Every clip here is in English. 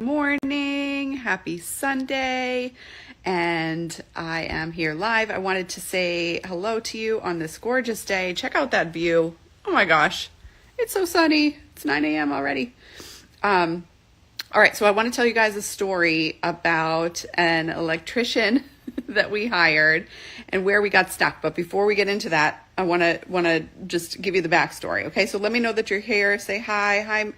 morning. Happy Sunday. And I am here live. I wanted to say hello to you on this gorgeous day. Check out that view. Oh my gosh. It's so sunny. It's 9 a.m. already. All right. So I want to tell you guys a story about an electrician that we hired and where we got stuck. But before we get into that, I want to just give you the backstory. Okay. So let me know that you're here. Say hi. Hi.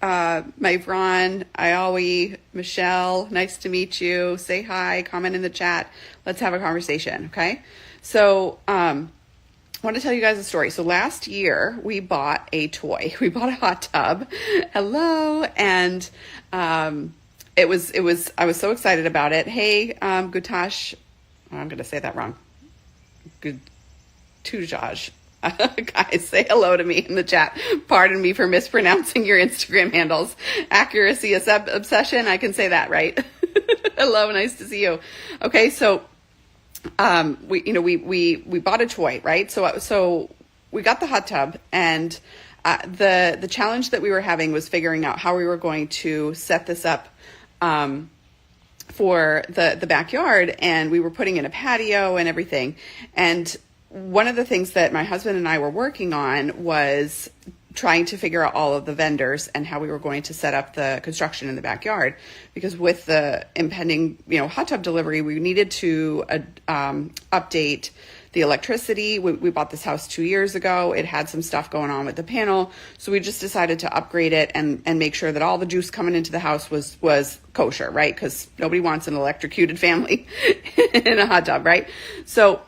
Ron, Iowi, Michelle, nice to meet you. Say hi, comment in the chat. Let's have a conversation, okay? So, I want to tell you guys a story. So last year we bought a toy. We bought a hot tub. Hello. And, I was so excited about it. Hey, Gutash, I'm going to say that wrong. Gutujaj. Guys, say hello to me in the chat. Pardon me for mispronouncing your Instagram handles. Accuracy is obsession. I can say that, right? Hello, nice to see you. Okay, so we bought a toy, right? So we got the hot tub, and the challenge that we were having was figuring out how we were going to set this up for the backyard, and we were putting in a patio and everything. And one of the things that my husband and I were working on was trying to figure out all of the vendors and how we were going to set up the construction in the backyard, because with the impending, hot tub delivery, we needed to update the electricity. We bought this house 2 years ago. It had some stuff going on with the panel. So we just decided to upgrade it and make sure that all the juice coming into the house was kosher, right? Because nobody wants an electrocuted family in a hot tub, right? So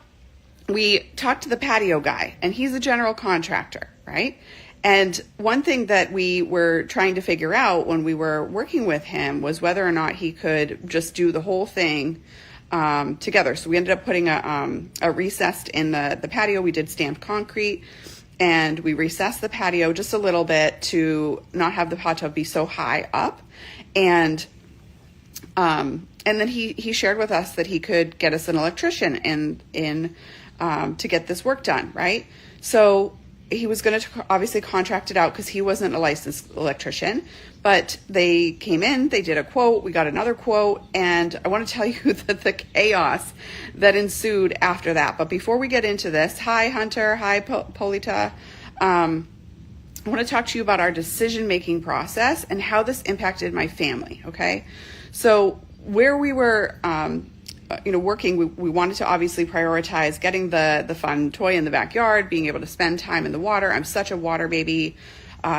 we talked to the patio guy, and he's a general contractor, right? And one thing that we were trying to figure out when we were working with him was whether or not he could just do the whole thing together. So we ended up putting a recessed in the patio. We did stamped concrete, and we recessed the patio just a little bit to not have the hot tub be so high up. And then he shared with us that he could get us an electrician in to get this work done, right? So he was going to obviously contract it out because he wasn't a licensed electrician, but they came in, they did a quote, we got another quote, and I want to tell you that the chaos that ensued after that. But before we get into this, hi Hunter, hi Polita, I want to talk to you about our decision-making process and how this impacted my family, okay? So where we were working, we wanted to obviously prioritize getting the fun toy in the backyard, being able to spend time in the water. I'm such a water baby.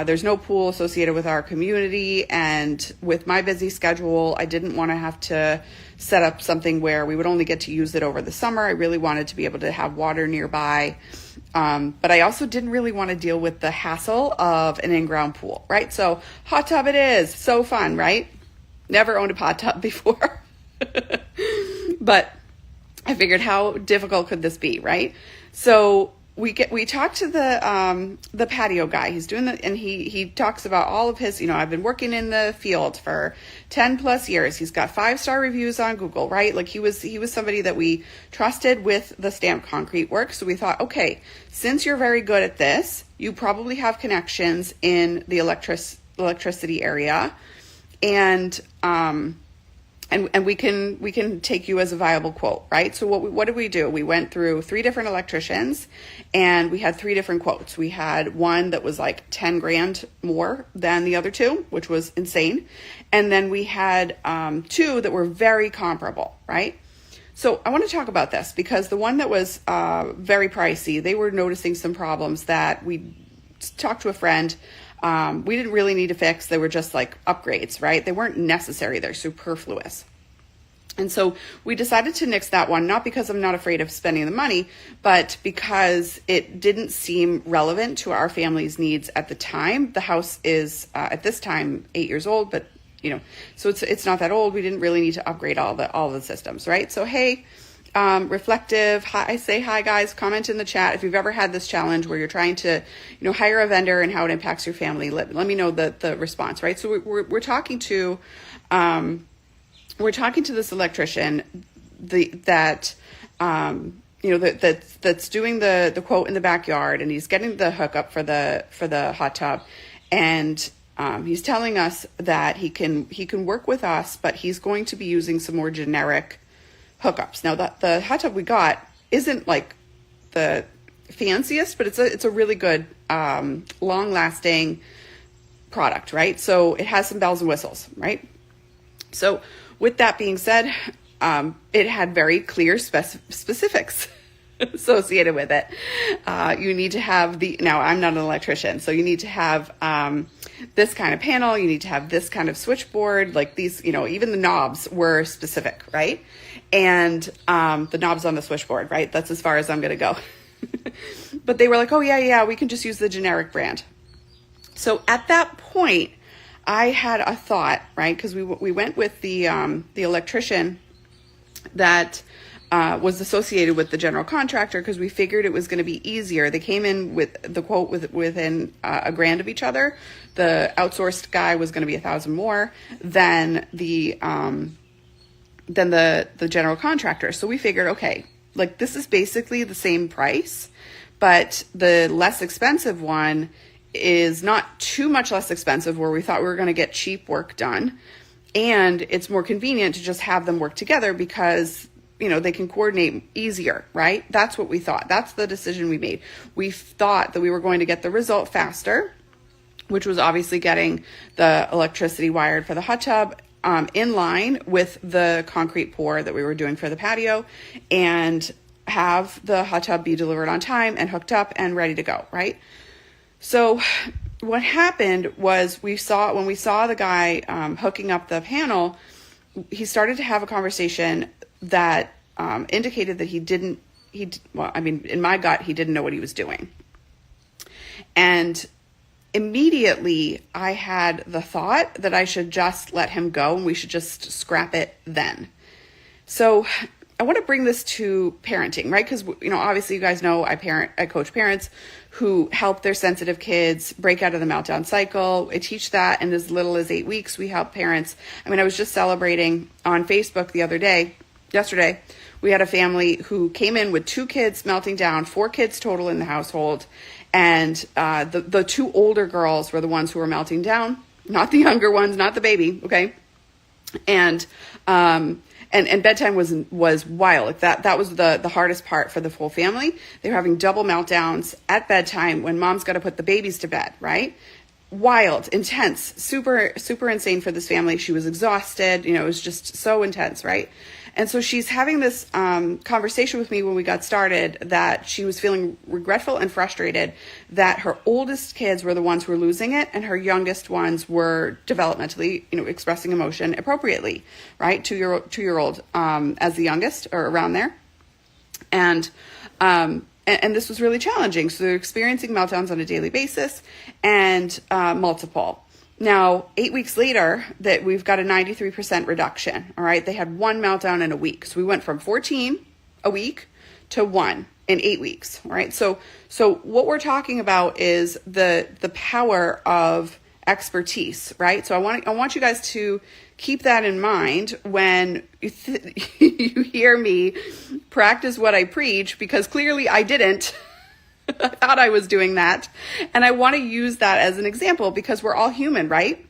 There's no pool associated with our community, and with my busy schedule, I didn't want to have to set up something where we would only get to use it over the summer. I really wanted to be able to have water nearby, but I also didn't really want to deal with the hassle of an in-ground pool, right? So hot tub it is. So fun, right? Never owned a hot tub before. But I figured, how difficult could this be, right? So we talked to the patio guy. He's doing and he talks about all of his, I've been working in the field for 10 plus years. He's got 5-star reviews on Google, right? Like he was somebody that we trusted with the stamped concrete work. So we thought, okay, since you're very good at this, you probably have connections in the electricity area, and we can take you as a viable quote, right? So what did we do? We went through 3 different electricians, and we had 3 different quotes. We had one that was like 10 grand more than the other 2, which was insane. And then we had 2 that were very comparable, right? So I want to talk about this because the one that was very pricey, they were noticing some problems that we talked to a friend. We didn't really need to fix. They were just like upgrades, right? They weren't necessary. They're superfluous. And so we decided to nix that one, not because I'm not afraid of spending the money, but because it didn't seem relevant to our family's needs at the time. The house is, at this time, 8 years old, but so it's not that old. We didn't really need to upgrade all the systems, right? So, hey, reflective, hi, say hi guys, comment in the chat if you've ever had this challenge where you're trying to hire a vendor and how it impacts your family. Let me know the response, right? So we're talking to this electrician that's doing the quote in the backyard, and he's getting the hookup for the hot tub, and he's telling us that he can work with us, but he's going to be using some more generic hookups. Now, the hot tub we got isn't like the fanciest, but it's a really good, long-lasting product, right? So it has some bells and whistles, right? So with that being said, it had very clear specifics associated with it. You need to have now I'm not an electrician, so you need to have this kind of panel, you need to have this kind of switchboard, like these, even the knobs were specific, right? And the knobs on the switchboard, right? That's as far as I'm going to go. But they were like, oh yeah, we can just use the generic brand. So at that point, I had a thought, right? Because we went with the electrician that was associated with the general contractor, because we figured it was going to be easier. They came in with the quote within $1,000 of each other. The outsourced guy was going to be $1,000 more than the general contractor. So we figured, okay, like this is basically the same price, but the less expensive one is not too much less expensive, where we thought we were going to get cheap work done. And it's more convenient to just have them work together because, they can coordinate easier, right? That's what we thought. That's the decision we made. We thought that we were going to get the result faster, which was obviously getting the electricity wired for the hot tub in line with the concrete pour that we were doing for the patio, and have the hot tub be delivered on time and hooked up and ready to go, right? So what happened was when we saw the guy hooking up the panel, he started to have a conversation that indicated that in my gut, he didn't know what he was doing. And immediately I had the thought that I should just let him go and we should just scrap it then. So I want to bring this to parenting, right? Because, obviously you guys know I coach parents who help their sensitive kids break out of the meltdown cycle. I teach that in as little as 8 weeks. We help parents. I was just celebrating on Facebook yesterday, we had a family who came in with 2 kids melting down, 4 kids total in the household. And the 2 older girls were the ones who were melting down, not the younger ones, not the baby. Okay. And bedtime was wild. Like that was the hardest part for the full family. They were having double meltdowns at bedtime when mom's got to put the babies to bed, right? Wild, intense, super, super insane for this family. She was exhausted. It was just so intense, right? And so she's having this conversation with me when we got started, that she was feeling regretful and frustrated that her oldest kids were the ones who were losing it, and her youngest ones were developmentally, expressing emotion appropriately, right? Two-year-old as the youngest, or around there. And this was really challenging. So they're experiencing meltdowns on a daily basis, and multiple. Now, 8 weeks later, that we've got a 93% reduction. All right. They had 1 meltdown in a week. So we went from 14 a week to 1 in 8 weeks. All right. So what we're talking about is the power of expertise, right? So I want you guys to keep that in mind when you hear me practice what I preach, because clearly I didn't. I thought I was doing that. And I want to use that as an example because we're all human, right?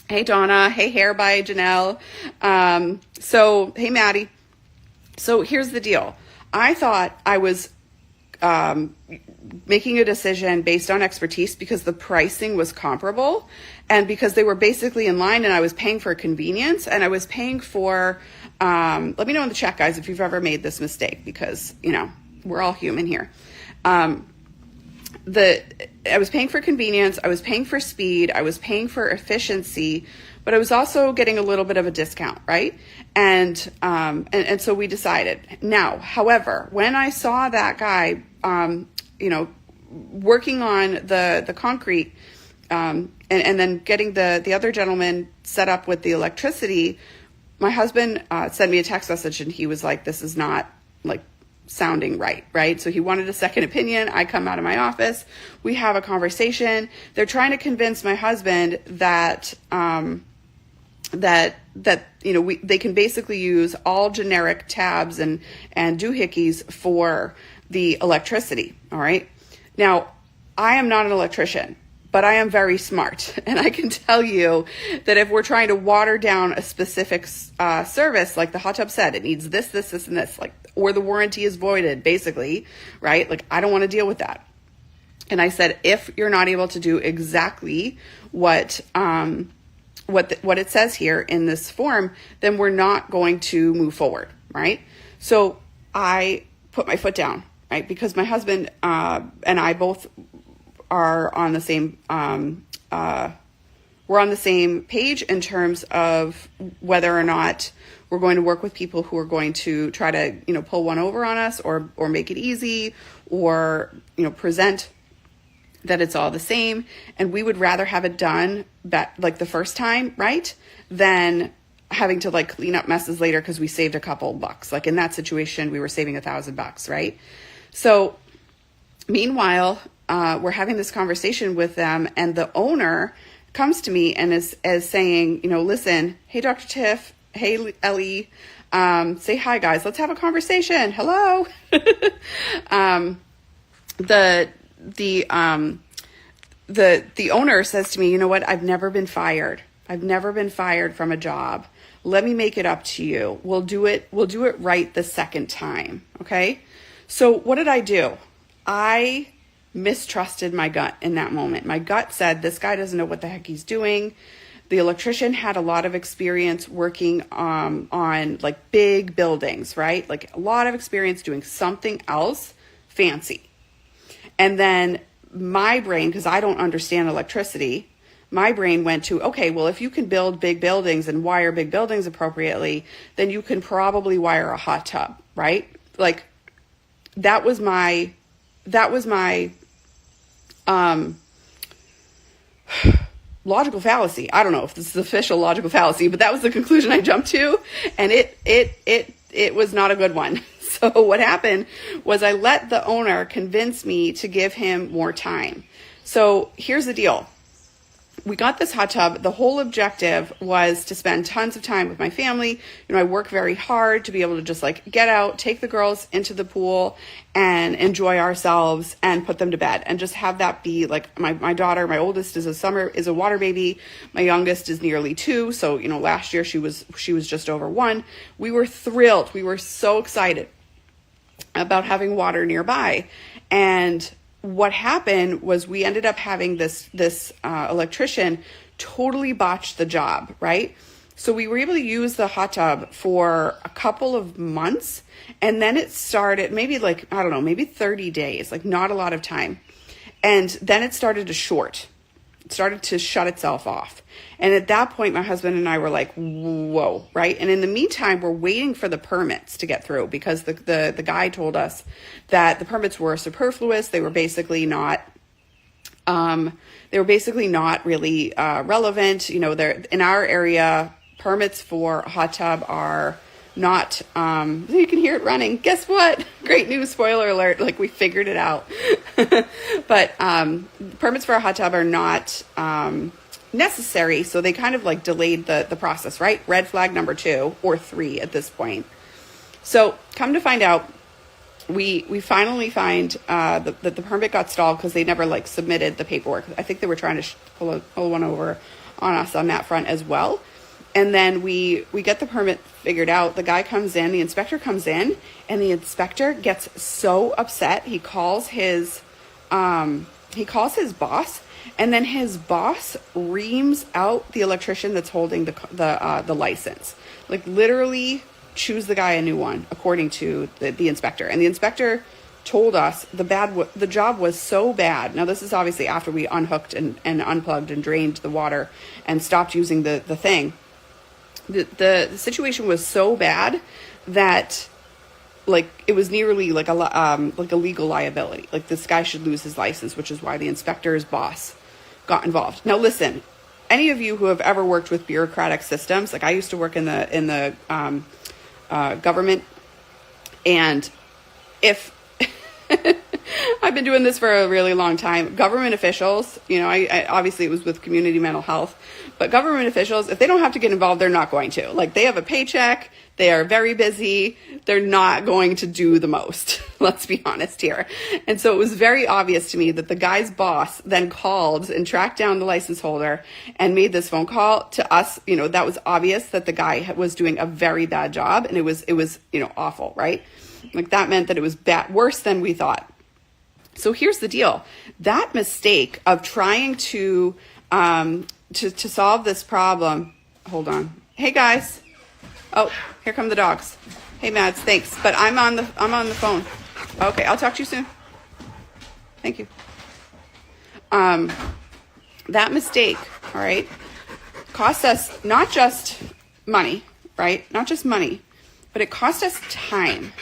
Hey, Donna. Hey, Hair by Janelle. Hey, Maddie. So here's the deal. I thought I was making a decision based on expertise because the pricing was comparable and because they were basically in line, and I was paying for convenience, and I was paying for, let me know in the chat, guys, if you've ever made this mistake, because, we're all human here. I was paying for convenience, I was paying for speed, I was paying for efficiency, but I was also getting a little bit of a discount, right? And so we decided. Now, however, when I saw that guy, working on the concrete, and then getting the other gentleman set up with the electricity, my husband sent me a text message, and he was like, "This is not like sounding right?" So he wanted a second opinion. I come out of my office. We have a conversation. They're trying to convince my husband that they can basically use all generic tabs and doohickeys for the electricity. All right. Now, I am not an electrician, but I am very smart. And I can tell you that if we're trying to water down a specific service, like the hot tub said, it needs this, this, this, and this, like, or the warranty is voided, basically, right? Like, I don't want to deal with that. And I said, if you're not able to do exactly what it says here in this form, then we're not going to move forward, right? So I put my foot down, right? Because my husband and I both are on the same we're on the same page in terms of whether or not we're going to work with people who are going to try to, pull one over on us or make it easy, or, present that it's all the same. And we would rather have it done like the first time, right? Than having to like clean up messes later because we saved a couple bucks. Like in that situation, we were saving $1,000, right? So meanwhile, we're having this conversation with them, and the owner comes to me and is saying, listen, hey, Dr. Tiff, hey, Ellie, say hi, guys. Let's have a conversation. Hello. The owner says to me, you know what? I've never been fired. I've never been fired from a job. Let me make it up to you. We'll do it right the second time. Okay. So what did I do? I mistrusted my gut in that moment. My gut said, this guy doesn't know what the heck he's doing. The electrician had a lot of experience working on like big buildings, right? Like a lot of experience doing something else fancy. And then my brain, because I don't understand electricity, my brain went to, okay, well, if you can build big buildings and wire big buildings appropriately, then you can probably wire a hot tub, right? Like that was my logical fallacy. I don't know if this is official logical fallacy, but that was the conclusion I jumped to, and it was not a good one. So what happened was I let the owner convince me to give him more time. So here's the deal. We got this hot tub. The whole objective was to spend tons of time with my family. I work very hard to be able to just like get out, take the girls into the pool and enjoy ourselves and put them to bed and just have that be like my daughter, my oldest is a water baby. My youngest is nearly 2. So, last year she was just over 1. We were thrilled. We were so excited about having water nearby. And what happened was we ended up having this electrician totally botch the job, right? So we were able to use the hot tub for a couple of months, and then it started maybe 30 days, like not a lot of time. And then it started to short. It started to shut itself off. And at that point, my husband and I were like, whoa, right? And in the meantime, we're waiting for the permits to get through because the guy told us that the permits were superfluous. They were basically not really relevant. They're in our area, permits for a hot tub are not, you can hear it running. Guess what? Great news, spoiler alert, like we figured it out. But permits for a hot tub are not necessary, so they kind of like delayed the process, right? Red flag number 2 or 3 at this point. So come to find out, we finally find that the permit got stalled because they never like submitted the paperwork. I think they were trying to pull one over on us on that front as well. And then we get the permit figured out. The guy comes in, the inspector comes in, and the inspector gets so upset. He calls his boss, and then his boss reams out the electrician that's holding the license. Like literally choose the guy a new one, according to the inspector. And the inspector told us the job was so bad. Now this is obviously after we unhooked and unplugged and drained the water and stopped using the thing. The situation was so bad that like it was nearly like a legal liability. Like this guy should lose his license, which is why the inspector's boss got involved. Now listen, any of you who have ever worked with bureaucratic systems, like I used to work in the government, and if I've been doing this for a really long time, government officials, I obviously it was with community mental health, But government officials, if they don't have to get involved, they're not going to. Like, they have a paycheck. They are very busy. They're not going to do the most. Let's be honest here. And so it was very obvious to me that the guy's boss then called and tracked down the license holder and made this phone call to us. You know, that was obvious that the guy was doing a very bad job, and it was, you know, awful, right? Like, that meant that it was worse than we thought. So here's the deal. That mistake of trying to solve this problem. Hold on. Hey, guys. Oh, here come the dogs. Hey, Mads, thanks. But I'm on the phone. Okay, I'll talk to you soon. Thank you. That mistake, all right, cost us not just money, right? Not just money, but it cost us time.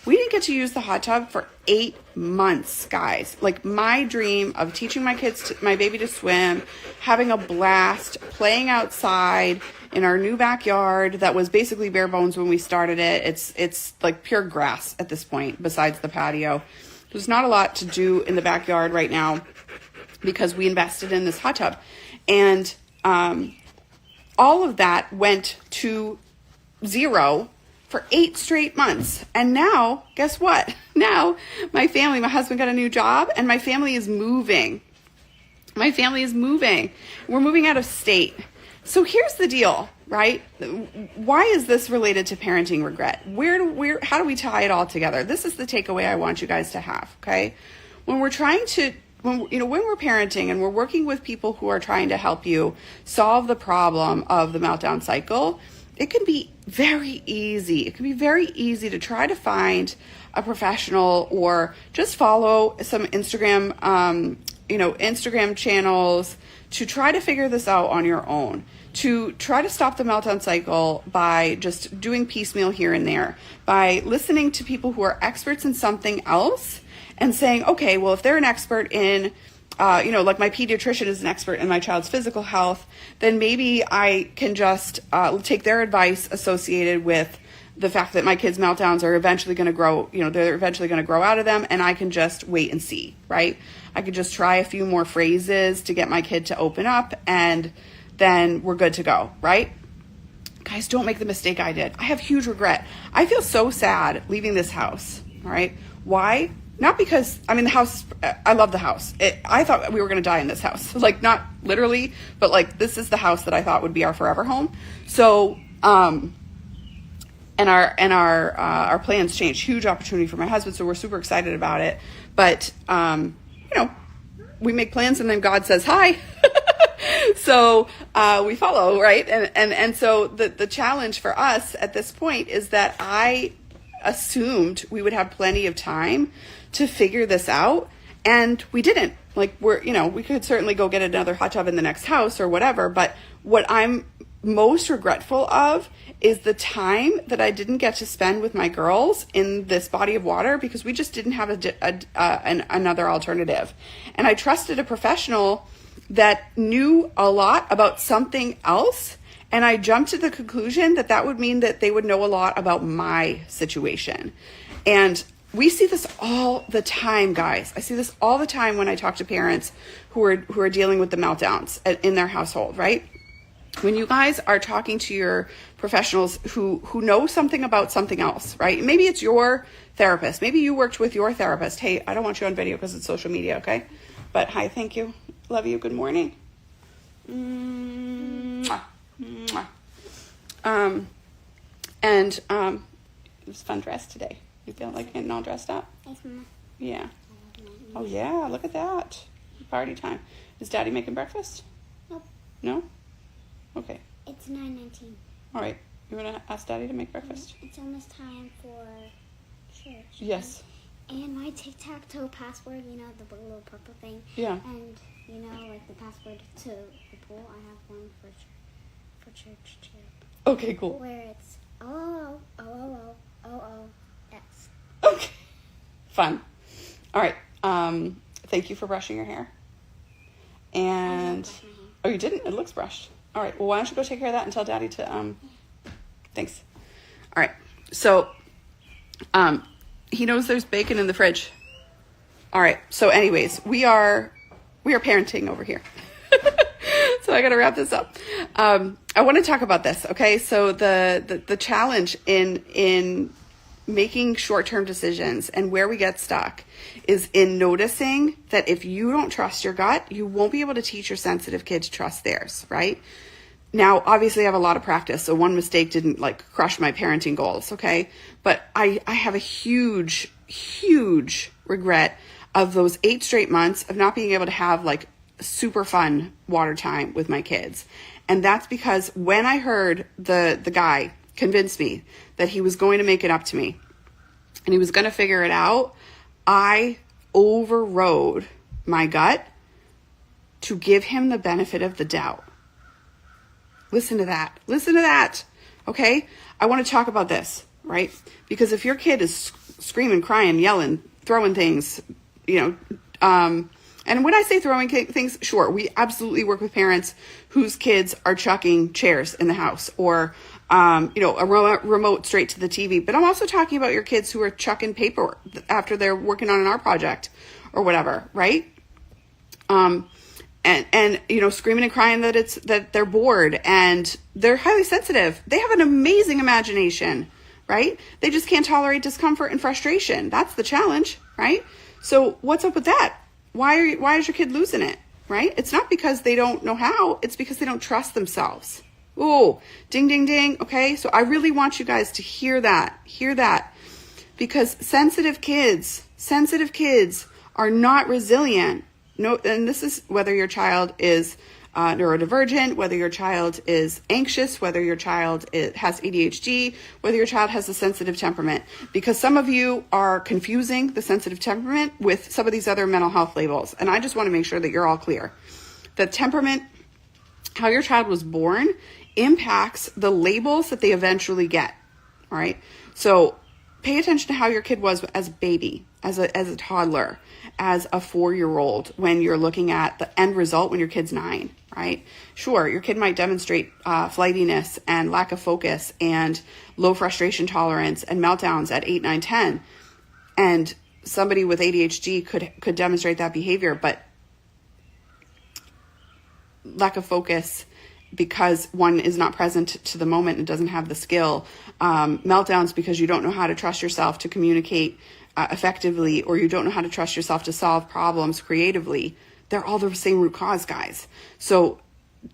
We didn't get to use the hot tub for 8 months, guys. Like, my dream of teaching my baby to swim, having a blast, playing outside in our new backyard that was basically bare bones when we started it. It's like pure grass at this point, besides the patio. There's not a lot to do in the backyard right now because we invested in this hot tub. And all of that went to zero for 8 straight months. And now, guess what? Now, my husband got a new job, and my family is moving. We're moving out of state. So here's the deal, right? Why is this related to parenting regret? How do we tie it all together? This is the takeaway I want you guys to have, okay? When we're parenting and we're working with people who are trying to help you solve the problem of the meltdown cycle, it can be very easy. It can be very easy to try to find a professional or just follow some Instagram channels to try to figure this out on your own, to try to stop the meltdown cycle by just doing piecemeal here and there, by listening to people who are experts in something else and saying, okay, well, if they're an expert in like my pediatrician is an expert in my child's physical health, then maybe I can just take their advice associated with the fact that my kids' meltdowns are eventually going to grow, they're eventually going to grow out of them, and I can just wait and see, right? I could just try a few more phrases to get my kid to open up, and then we're good to go, right? Guys, don't make the mistake I did. I have huge regret. I feel so sad leaving this house, all right? Why? Not because, the house, I love the house. I thought we were going to die in this house. Like, not literally, but like, this is the house that I thought would be our forever home. So, and our plans changed. Huge opportunity for my husband. So we're super excited about it. But, we make plans and then God says, hi. So, we follow, right? And so the challenge for us at this point is that I assumed we would have plenty of time to figure this out, and we didn't. Like, we could certainly go get another hot tub in the next house or whatever, but what I'm most regretful of is the time that I didn't get to spend with my girls in this body of water because we just didn't have another alternative. And I trusted a professional that knew a lot about something else, and I jumped to the conclusion that that would mean that they would know a lot about my situation. And we see this all the time, guys. I see this all the time when I talk to parents who are dealing with the meltdowns in their household, right? When you guys are talking to your professionals who know something about something else, right? Maybe it's your therapist. Maybe you worked with your therapist. Hey, I don't want you on video because it's social media, okay? But hi, thank you. Love you. Good morning. Mwah. Mwah. It was a fun dress today. You feel like getting all dressed up? Yes, Mama. Yeah. Oh, yeah. Look at that. Party time. Is Daddy making breakfast? Nope. No? Okay. It's 9:19. All right. You want to ask Daddy to make breakfast? It's almost time for church. Yes. And my tic-tac-toe password, the little purple thing. Yeah. And, like the password to the pool, I have one for church too. Okay, cool. Where it's O-O-O-O-O-O-X. Okay. Fun. All right. Thank you for brushing your hair. And, oh, you didn't? It looks brushed. All right. Well, why don't you go take care of that and tell Daddy to, thanks. All right. So, he knows there's bacon in the fridge. All right. So anyways, we are parenting over here. So I got to wrap this up. I want to talk about this. Okay. So the challenge in making short-term decisions and where we get stuck is in noticing that if you don't trust your gut, you won't be able to teach your sensitive kid to trust theirs, right? Now, obviously I have a lot of practice, so one mistake didn't like crush my parenting goals, okay? But I have a huge regret of those 8 straight months of not being able to have like super fun water time with my kids. And that's because when I heard the guy convince me that he was going to make it up to me and he was going to figure it out, I overrode my gut to give him the benefit of the doubt. Listen to that. Okay. I want to talk about this, right? Because if your kid is screaming, crying, yelling, throwing things, and when I say throwing things, sure, we absolutely work with parents whose kids are chucking chairs in the house or, a remote straight to the TV. But I'm also talking about your kids who are chucking paper after they're working on an art project or whatever, right? And screaming and crying that they're bored and they're highly sensitive. They have an amazing imagination, right? They just can't tolerate discomfort and frustration. That's the challenge, right? So what's up with that? Why is your kid losing it, right? It's not because they don't know how. It's because they don't trust themselves. Oh, ding, ding, ding. Okay. So I really want you guys to hear that, because sensitive kids are not resilient. No, and this is whether your child is neurodivergent, whether your child is anxious, whether your child has ADHD, whether your child has a sensitive temperament. Because some of you are confusing the sensitive temperament with some of these other mental health labels. And I just want to make sure that you're all clear. The temperament, how your child was born, impacts the labels that they eventually get. All right. So pay attention to how your kid was as a baby, as a toddler, as a 4-year-old, when you're looking at the end result when your kid's 9, right? Sure, your kid might demonstrate flightiness and lack of focus and low frustration tolerance and meltdowns at 8, 9, 10. And somebody with ADHD could demonstrate that behavior, but lack of focus because one is not present to the moment and doesn't have the skill, meltdowns because you don't know how to trust yourself to communicate effectively, or you don't know how to trust yourself to solve problems creatively. They're all the same root cause, guys. So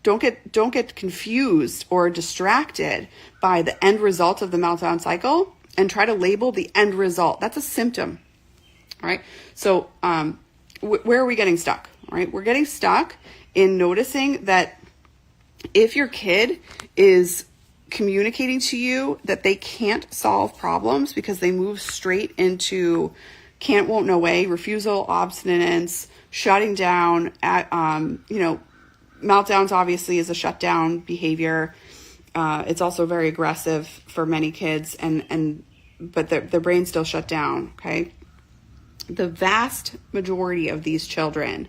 don't get confused or distracted by the end result of the meltdown cycle and try to label the end result. That's a symptom. All right. So where are we getting stuck? All right. We're getting stuck in noticing that if your kid is communicating to you that they can't solve problems because they move straight into can't, won't, no way, refusal, obstinance, shutting down, meltdowns obviously is a shutdown behavior. It's also very aggressive for many kids but their brain's still shut down. Okay. The vast majority of these children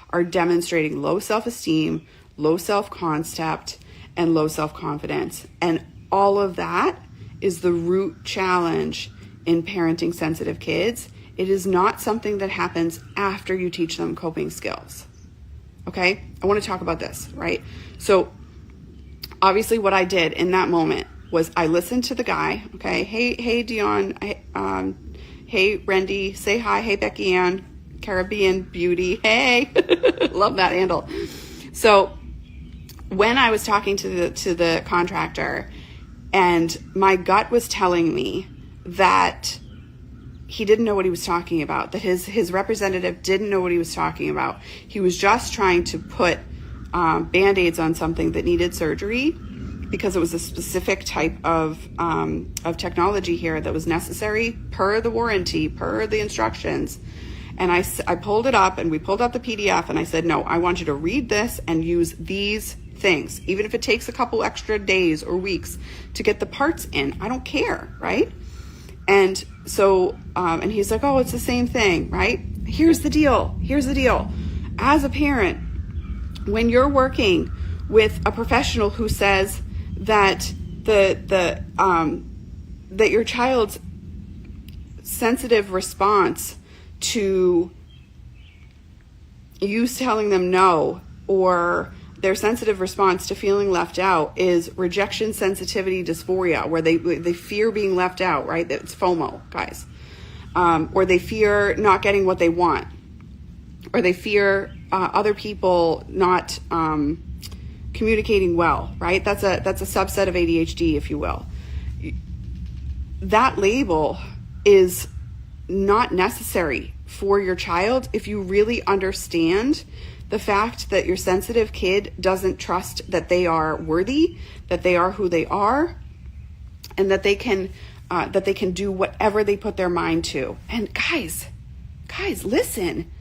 are demonstrating low self-esteem, low self-concept, and low self-confidence. And all of that is the root challenge in parenting sensitive kids. It is not something that happens after you teach them coping skills. Okay? I want to talk about this, right? So obviously what I did in that moment was I listened to the guy. Okay? Hey, Dion. Hey, Rendy. Say hi. Hey, Becky Ann. Caribbean Beauty. Hey. Love that handle. So when I was talking to the contractor and my gut was telling me that he didn't know what he was talking about, that his representative didn't know what he was talking about. He was just trying to put Band-Aids on something that needed surgery because it was a specific type of technology here that was necessary per the warranty, per the instructions. And I pulled it up and we pulled up the PDF and I said, no, I want you to read this and use these things, even if it takes a couple extra days or weeks to get the parts in. I don't care, right? And so, and he's like, oh, it's the same thing, right? Here's the deal. As a parent, when you're working with a professional who says that that your child's sensitive response to you telling them no, or their sensitive response to feeling left out is rejection sensitivity dysphoria, where they fear being left out, right? It's FOMO, guys. Or they fear not getting what they want, or they fear other people not communicating well, right? That's a subset of ADHD, if you will. That label is not necessary for your child if you really understand the fact that your sensitive kid doesn't trust that they are worthy, that they are who they are, and that they can do whatever they put their mind to. And guys, listen,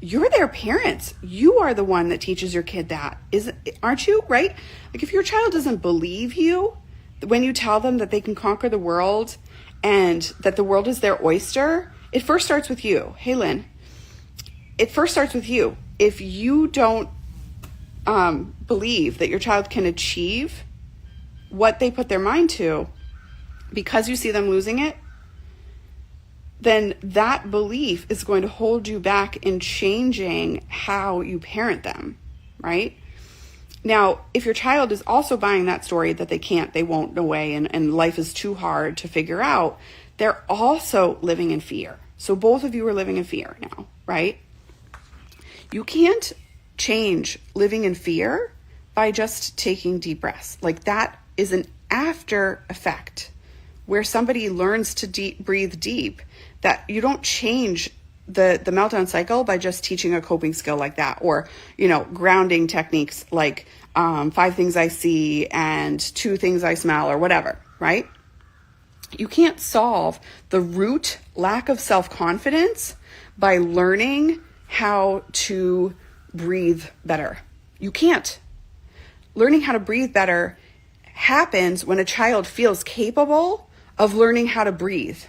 you're their parents. You are the one that teaches your kid that, aren't you? Right? Like, if your child doesn't believe you when you tell them that they can conquer the world and that the world is their oyster, it first starts with you. Hey, Lynn, it first starts with you. If you don't believe that your child can achieve what they put their mind to because you see them losing it, then that belief is going to hold you back in changing how you parent them, right? Now, if your child is also buying that story that they can't, they won't, no way, and life is too hard to figure out, they're also living in fear. So both of you are living in fear now, right? You can't change living in fear by just taking deep breaths. Like, that is an after effect where somebody learns to breathe deep. That you don't change the meltdown cycle by just teaching a coping skill like that, or, grounding techniques like 5 things I see and 2 things I smell, or whatever, right? You can't solve the root lack of self-confidence by learning how to breathe better. You can't. Learning how to breathe better happens when a child feels capable of learning how to breathe.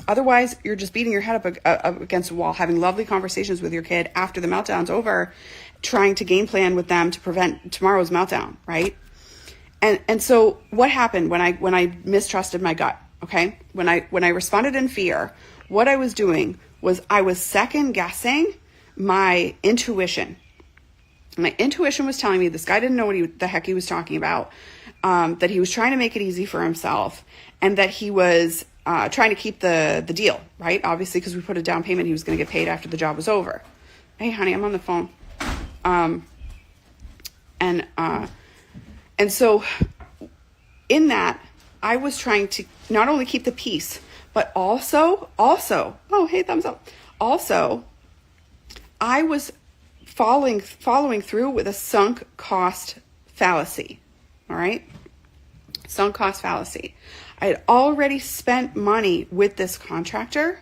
Otherwise, you're just beating your head up against a wall, having lovely conversations with your kid after the meltdown's over, trying to game plan with them to prevent tomorrow's meltdown, right? And so what happened when I mistrusted my gut, okay? When I responded in fear, what I was doing was I was second guessing my intuition. My intuition was telling me this guy didn't know what the heck he was talking about, that he was trying to make it easy for himself, and that he was trying to keep the deal, right? Obviously, because we put a down payment, he was going to get paid after the job was over. Hey, honey, I'm on the phone. And so in that, I was trying to not only keep the peace, but also, oh, hey, thumbs up. Also, I was following through with a sunk cost fallacy. All right? Sunk cost fallacy. I had already spent money with this contractor,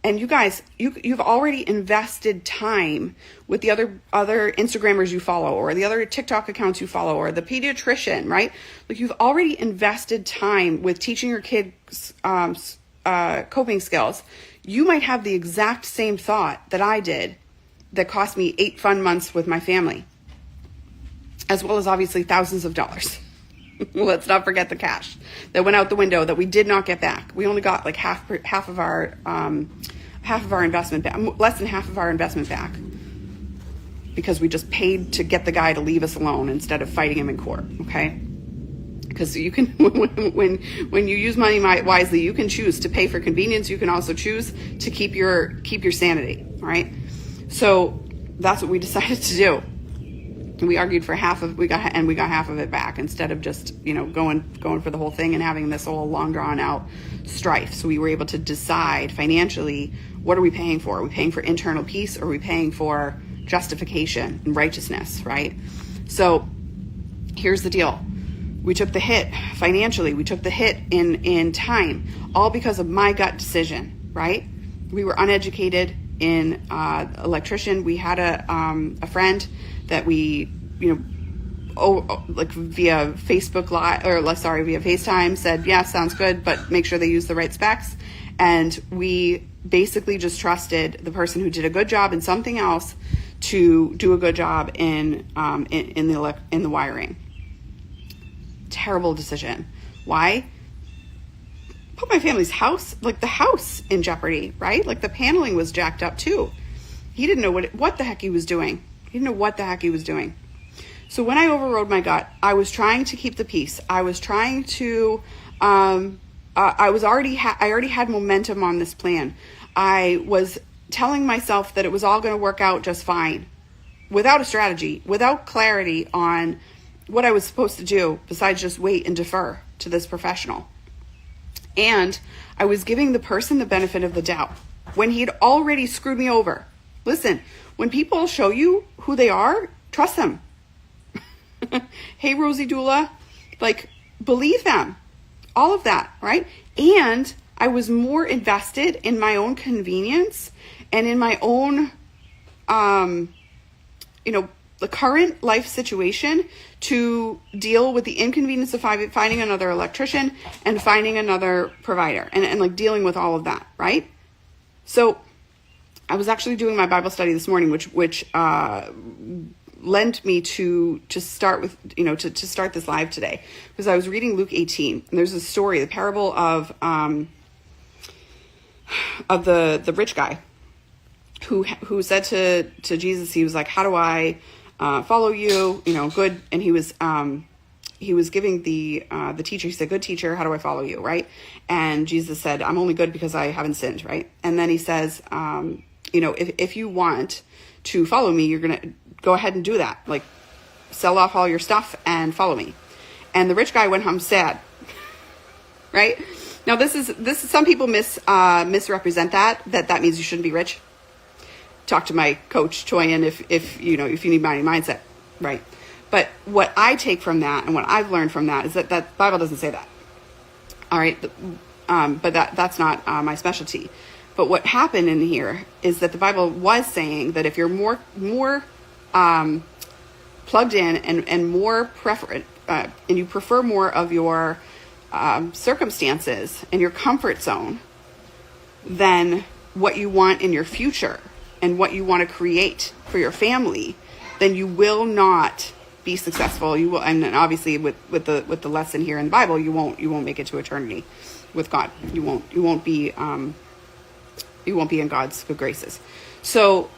and you guys, you've already invested time with the other Instagrammers you follow, or the other TikTok accounts you follow, or the pediatrician, right? Like, you've already invested time with teaching your kids coping skills. You might have the exact same thought that I did that cost me 8 fun months with my family, as well as obviously thousands of dollars. Let's not forget the cash that went out the window that we did not get back. We only got like half of our investment back, less than half of our investment back, because we just paid to get the guy to leave us alone instead of fighting him in court. Okay, because you can when you use money wisely, you can choose to pay for convenience. You can also choose to keep your sanity. All right, so that's what we decided to do. We argued for we got half of it back, instead of just going for the whole thing and having this whole long drawn out strife. So we were able to decide financially, what are we paying for? Are we paying for internal peace, or are we paying for justification and righteousness, right? So here's the deal. We took the hit financially. We took the hit in time, all because of my gut decision, right? We were uneducated in electrician. We had a friend that we, via Facebook Live, via FaceTime, said, yeah, sounds good, but make sure they use the right specs. And we basically just trusted the person who did a good job in something else to do a good job in the wiring. Terrible decision. Why? Put my family's house, the house, in jeopardy, right? Like, the paneling was jacked up too. He didn't know what the heck he was doing. He didn't know what the heck he was doing. So when I overrode my gut, I was trying to keep the peace. I was trying to, I already had momentum on this plan. I was telling myself that it was all going to work out just fine, without a strategy, without clarity on what I was supposed to do besides just wait and defer to this professional. And I was giving the person the benefit of the doubt when he'd already screwed me over. Listen, when people show you who they are, trust them. Hey, Rosie Dula, like, believe them. All of that, right? And I was more invested in my own convenience and in my own, the current life situation to deal with the inconvenience of finding another electrician and finding another provider and like dealing with all of that, right? So I was actually doing my Bible study this morning, which lent me to start with, to start this live today, because I was reading Luke 18, and there's a story, the parable of the rich guy who said to Jesus, he was like, how do I follow you? Good. And he was giving the teacher, he said, good teacher, how do I follow you? Right. And Jesus said, I'm only good because I haven't sinned. Right. And then he says, if you want to follow me, you're going to go ahead and do that. Like, sell off all your stuff and follow me. And the rich guy went home sad. Right. Now this is some people misrepresent that means you shouldn't be rich. Talk to my coach Choyan if you need money mindset, right? But what I take from that and what I've learned from that is that Bible doesn't say that. All right, but that's not my specialty. But what happened in here is that the Bible was saying that if you're more plugged in and more preferent, and you prefer more of your circumstances and your comfort zone than what you want in your future and what you want to create for your family, then you will not be successful. You will, and obviously with the lesson here in the Bible, you won't make it to eternity with God. You won't be in God's good graces. So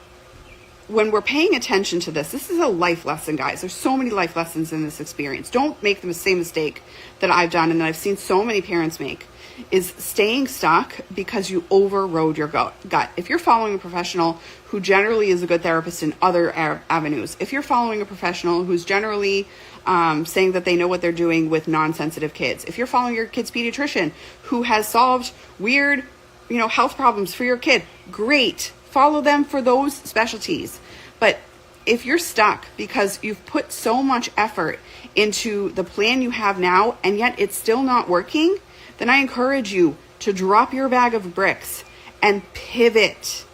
when we're paying attention to this is a life lesson, guys. There's so many life lessons in this experience. Don't make the same mistake that I've done and that I've seen so many parents make, is staying stuck because you overrode your gut. If you're following a professional who generally is a good therapist in other avenues, if you're following a professional who's generally saying that they know what they're doing with non-sensitive kids, if you're following your kid's pediatrician who has solved weird, health problems for your kid, great. Follow them for those specialties. But if you're stuck because you've put so much effort into the plan you have now and yet it's still not working, then I encourage you to drop your bag of bricks and pivot,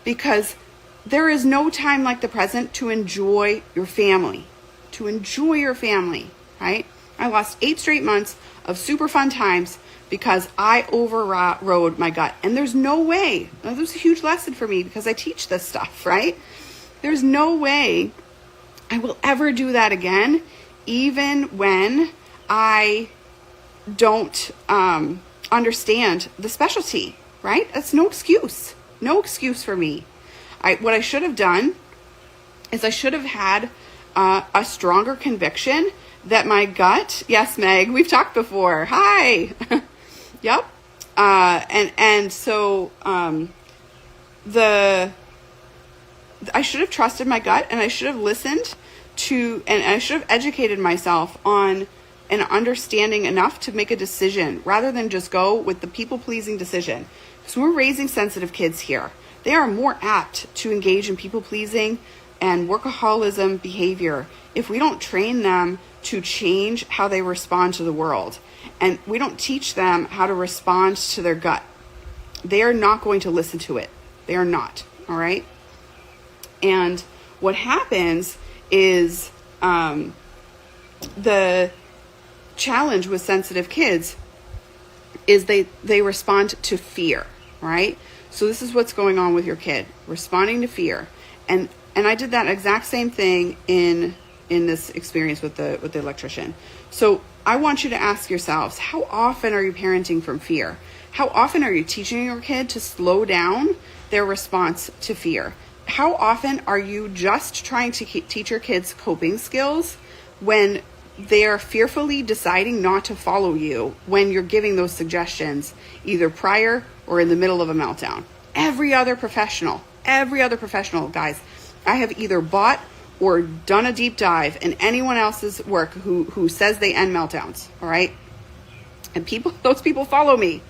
because there is no time like the present to enjoy your family, right? I lost 8 straight months of super fun times because I overrode my gut. And there's no way, that was a huge lesson for me because I teach this stuff, right? There's no way I will ever do that again, even when I don't understand the specialty, right? That's no excuse for me. What I should have done is I should have had a stronger conviction that my gut, yes, Meg, we've talked before. Hi. Yep. So I should have trusted my gut, and I should have listened to, and I should have educated myself on an understanding enough to make a decision rather than just go with the people-pleasing decision. Because we're raising sensitive kids here. They are more apt to engage in people-pleasing and workaholism behavior if we don't train them to change how they respond to the world. And we don't teach them how to respond to their gut. They are not going to listen to it. They are not. All right. And what happens is the challenge with sensitive kids is they respond to fear, right? So this is what's going on with your kid, responding to fear. And I did that exact same thing in this experience with the electrician. So I want you to ask yourselves, how often are you parenting from fear? How often are you teaching your kid to slow down their response to fear? how often are you just trying to teach your kids coping skills when they're fearfully deciding not to follow you when you're giving those suggestions, either prior or in the middle of a meltdown? Every other professional, guys, I have either bought or done a deep dive in anyone else's work who says they end meltdowns, all right? And those people follow me,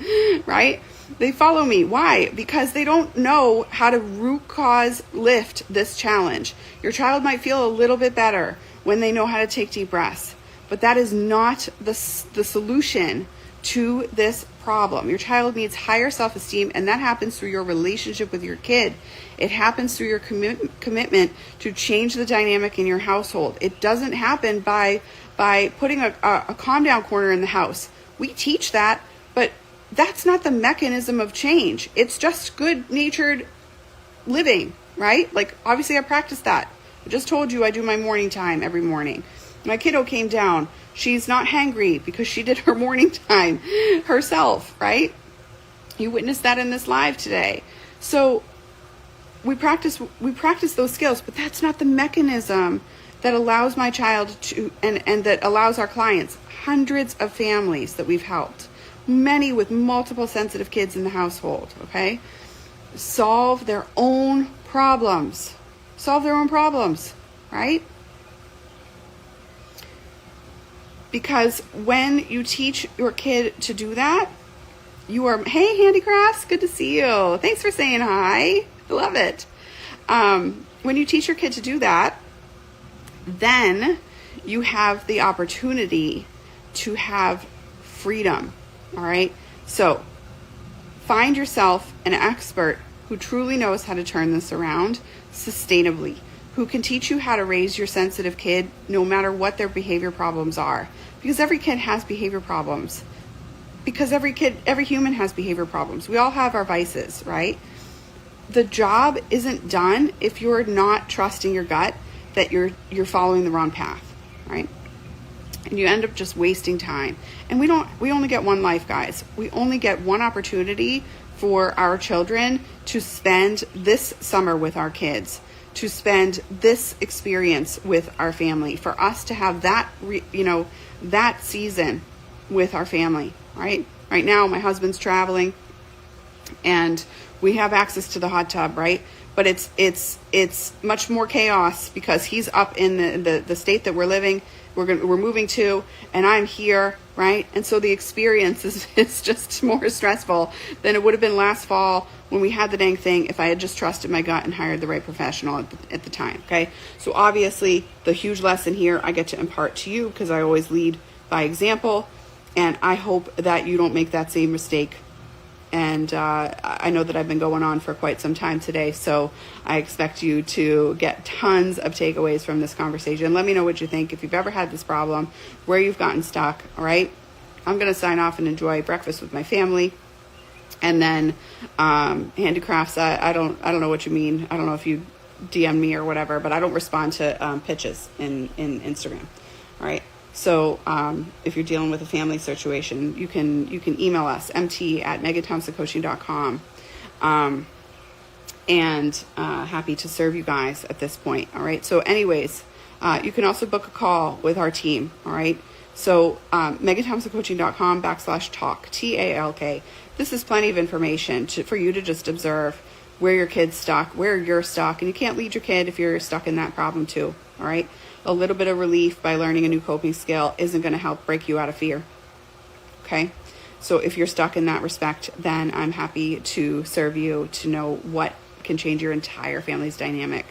right? They follow me. Why? Because they don't know how to root cause lift this challenge. Your child might feel a little bit better when they know how to take deep breaths, but that is not the solution to this problem. Your child needs higher self-esteem, and that happens through your relationship with your kid. It happens through your commitment to change the dynamic in your household. It doesn't happen by putting a calm down corner in the house. We teach that, but that's not the mechanism of change. It's just good-natured living, right? Like, obviously I practice that. I just told you I do my morning time every morning. My kiddo came down. She's not hangry because she did her morning time herself, right? You witnessed that in this live today. So we practice those skills, but that's not the mechanism that allows my child to, and that allows our clients, hundreds of families that we've helped, many with multiple sensitive kids in the household, okay, solve their own problems, right? Because when you teach your kid to do that, hey, Handicrafts, good to see you. Thanks for saying hi. I love it. When you teach your kid to do that, then you have the opportunity to have freedom, all right? So find yourself an expert who truly knows how to turn this around sustainably, who can teach you how to raise your sensitive kid no matter what their behavior problems are. Because every kid has behavior problems. Because every human has behavior problems. We all have our vices, right? The job isn't done if you're not trusting your gut that you're following the wrong path, right? And you end up just wasting time. And we only get one life, guys. We only get one opportunity for our children to spend this summer with our kids, to spend this experience with our family, for us to have that, that season with our family, right? Right now, my husband's traveling and we have access to the hot tub, right? But it's much more chaos because he's up in the state that we're living, we're moving to, and I'm here, right? And so the experience is just more stressful than it would have been last fall when we had the dang thing if I had just trusted my gut and hired the right professional at the time, okay? So obviously the huge lesson here I get to impart to you because I always lead by example, and I hope that you don't make that same mistake. And I know that I've been going on for quite some time today, so I expect you to get tons of takeaways from this conversation. Let me know what you think. If you've ever had this problem, where you've gotten stuck, all right? I'm going to sign off and enjoy breakfast with my family. And then Handicrafts, I don't know what you mean. I don't know if you DM me or whatever, but I don't respond to pitches in Instagram, all right? So if you're dealing with a family situation, you can email us, mt@megathompsoncoaching.com, and happy to serve you guys at this point. All right. So anyways, you can also book a call with our team. All right. So megathompsoncoaching.com/talk, TALK. This is plenty of information for you to just observe where your kid's stuck, where you're stuck, and you can't lead your kid if you're stuck in that problem too. All right. A little bit of relief by learning a new coping skill isn't going to help break you out of fear. Okay? So if you're stuck in that respect, then I'm happy to serve you to know what can change your entire family's dynamic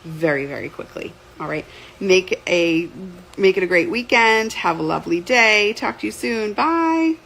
very, very quickly. All right? Make it a great weekend. Have a lovely day. Talk to you soon. Bye.